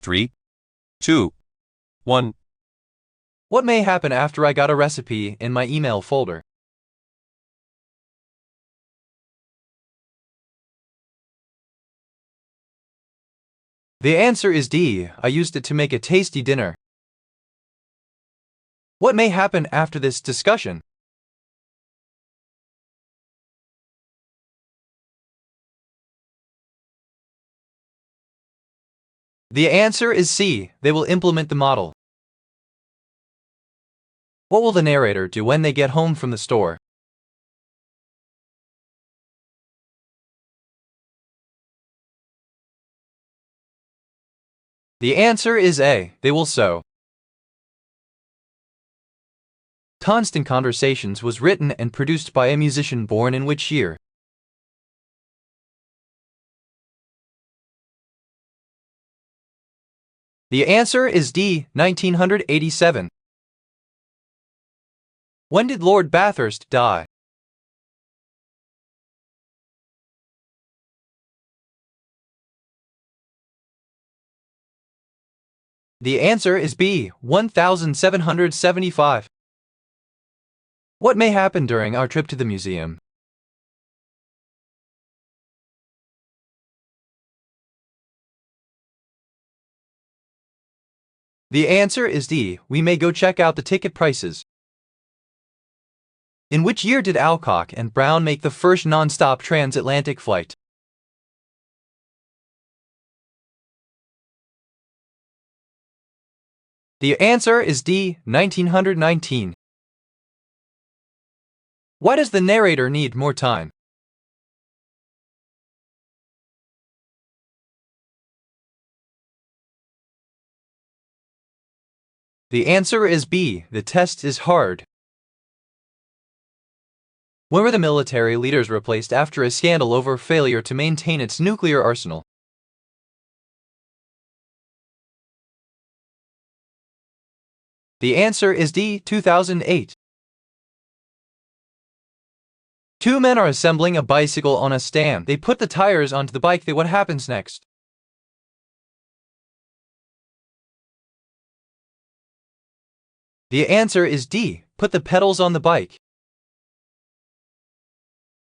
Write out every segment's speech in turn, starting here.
3, 2, 1. What may happen after I got a recipe in my email folder? The answer is D. I used it to make a tasty dinner. What may happen after this discussion? The answer is C. They will implement the model. What will the narrator do when they get home from the store? The answer is A. They will sew. Constant Conversations was written and produced by a musician born in which year? The answer is D. 1987. When did Lord Bathurst die? The answer is B. 1775. What may happen during our trip to the museum? The answer is D. We may go check out the ticket prices. In which year did Alcock and Brown make the first non-stop transatlantic flight? The answer is D. 1919. Why does the narrator need more time? The answer is B. The test is hard. When were the military leaders replaced after a scandal over failure to maintain its nuclear arsenal? The answer is D. 2008. Two men are assembling a bicycle on a stand. They put the tires onto the bike. What happens next? The answer is D. Put the pedals on the bike.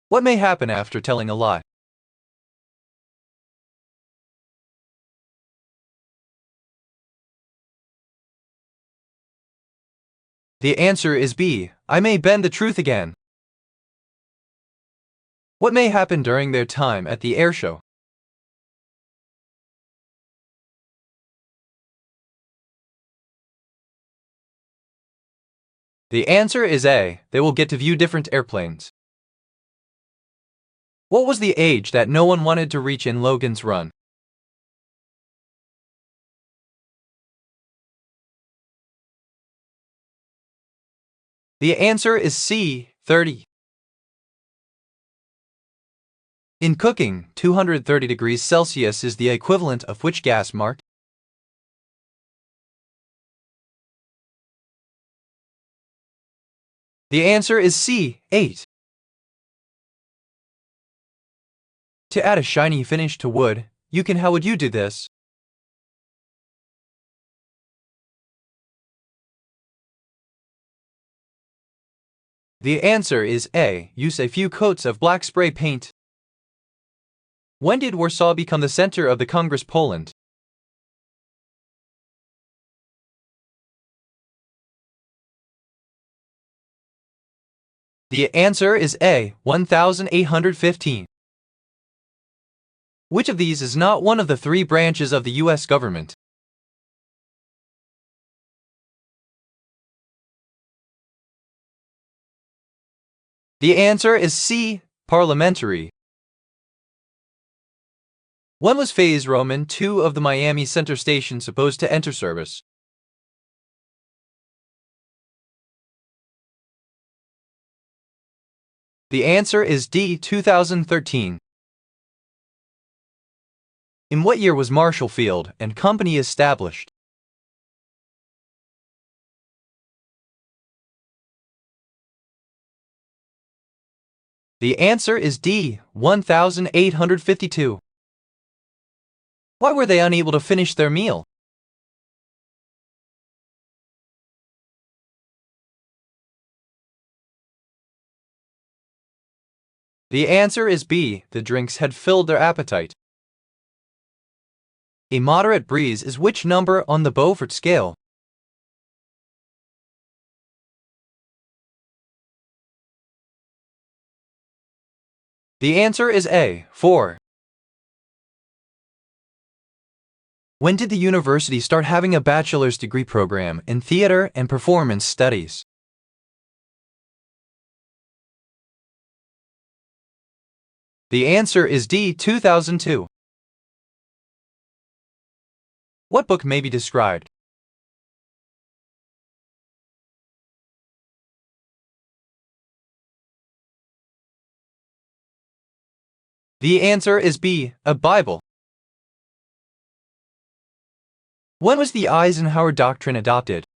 What may happen after telling a lie? The answer is B. I may bend the truth again. What may happen during their time at the airshow? The answer is A. They will get to view different airplanes. What was the age that no one wanted to reach in Logan's Run? The answer is C. 30. In cooking, 230 degrees Celsius is the equivalent of which gas mark? The answer is C. 8. To add a shiny finish to wood, how would you do this? The answer is A. Use a few coats of black spray paint. When did Warsaw become the center of the Congress Poland? The answer is A. 1815. Which of these is not one of the three branches of the U.S. government? The answer is C. Parliamentary. When was Phase Roman 2 of the Miami Center Station supposed to enter service? The answer is D. 2013. In what year was Marshall Field and Company established? The answer is D. 1852. Why were they unable to finish their meal? The answer is B. The drinks had filled their appetite. A moderate breeze is which number on the Beaufort scale? The answer is A. 4. When did the university start having a bachelor's degree program in theater and performance studies? The answer is D. 2002. What book may be described? The answer is B. A Bible. When was the Eisenhower Doctrine adopted?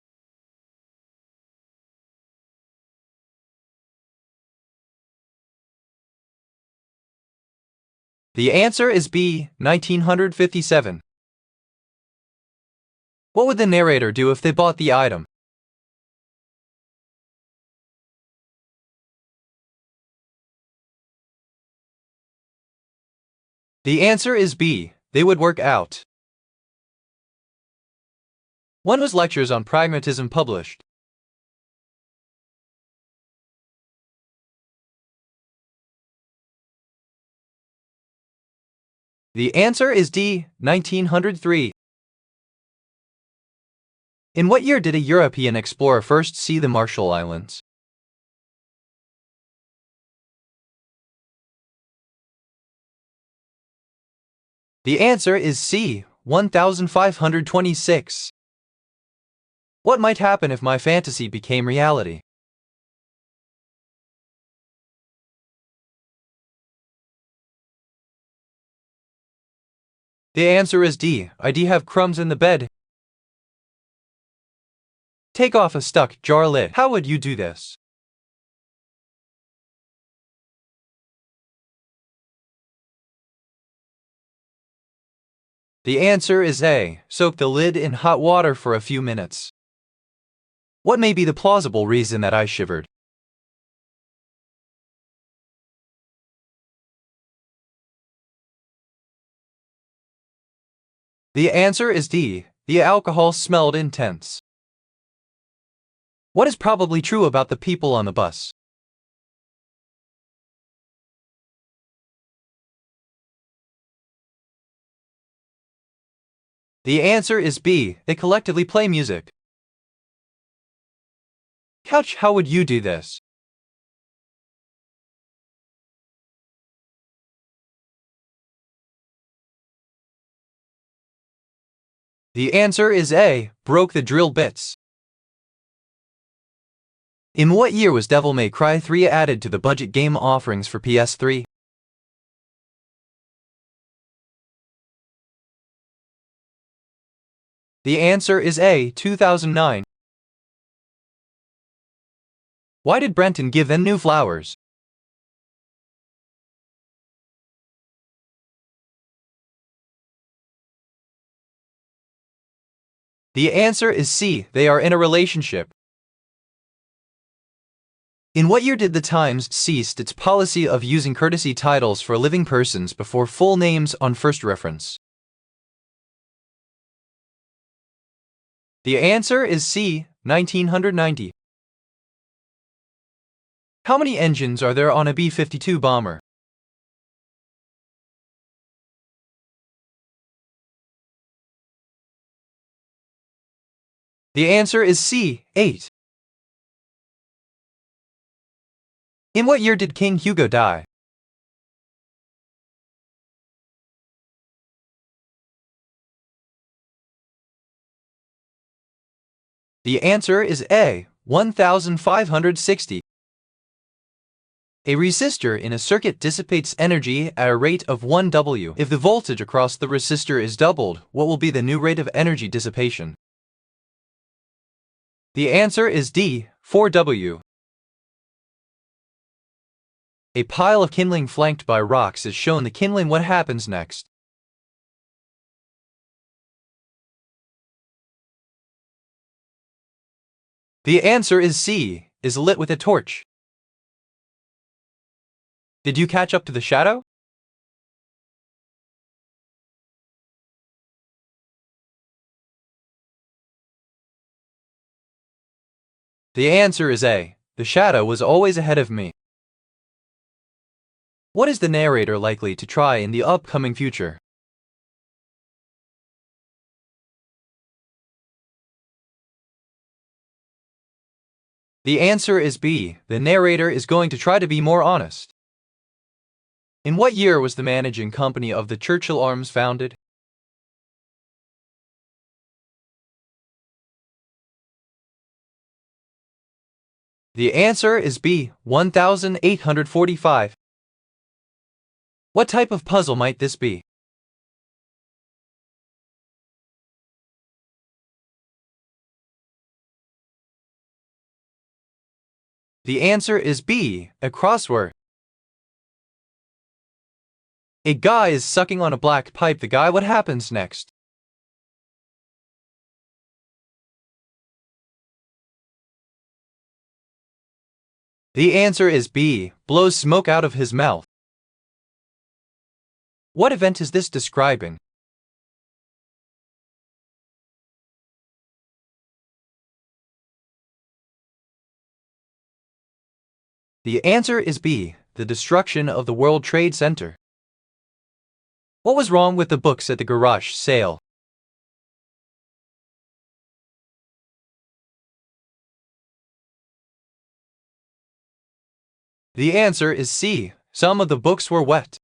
The answer is B. 1957. What would the narrator do if they bought the item? The answer is B. They would work out. When was Lectures on Pragmatism published? The answer is D. 1903. In what year did a European explorer first see the Marshall Islands? The answer is C. 1526. What might happen if my fantasy became reality? The answer is D. I'd have crumbs in the bed. Take off a stuck jar lid. How would you do this? The answer is A. Soak the lid in hot water for a few minutes. What may be the plausible reason that I shivered? The answer is D. The alcohol smelled intense. What is probably true about the people on the bus? The answer is B. They collectively play music. Couch, how would you do this? The answer is A. Broke the drill bits. In what year was Devil May Cry 3 added to the budget game offerings for PS3? The answer is A. 2009. Why did Brenton give them new flowers? The answer is C. They are in a relationship. In what year did the Times cease its policy of using courtesy titles for living persons before full names on first reference? The answer is C. 1990. How many engines are there on a B-52 bomber? The answer is C. 8. In what year did King Hugo die? The answer is A. 1560. A resistor in a circuit dissipates energy at a rate of 1 W. If the voltage across the resistor is doubled, what will be the new rate of energy dissipation? The answer is D. 4 W. A pile of kindling flanked by rocks is shown the kindling. What happens next? The answer is C. Is lit with a torch. Did you catch up to the shadow? The answer is A. The shadow was always ahead of me. What is the narrator likely to try in the upcoming future? The answer is B. The narrator is going to try to be more honest. In what year was the managing company of the Churchill Arms founded? The answer is B. 1845. What type of puzzle might this be? The answer is B. A crossword. A guy is sucking on a black pipe. The guy, what happens next? The answer is B. Blows smoke out of his mouth. What event is this describing? The answer is B. The destruction of the World Trade Center. What was wrong with the books at the garage sale? The answer is C. Some of the books were wet.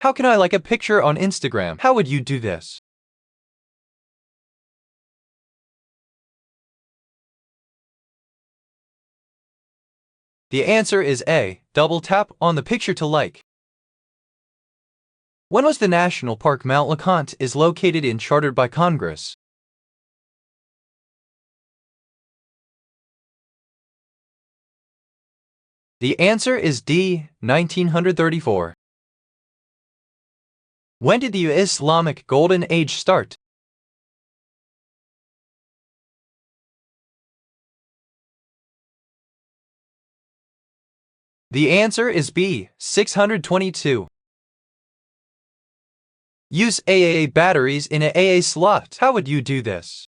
How can I like a picture on Instagram? How would you do this? The answer is A. Double tap on the picture to like. When was the National Park Mount LeConte is located in chartered by Congress? The answer is D. 1934. When did the Islamic Golden Age start? The answer is B. 622. Use AAA batteries in an AA slot. How would you do this?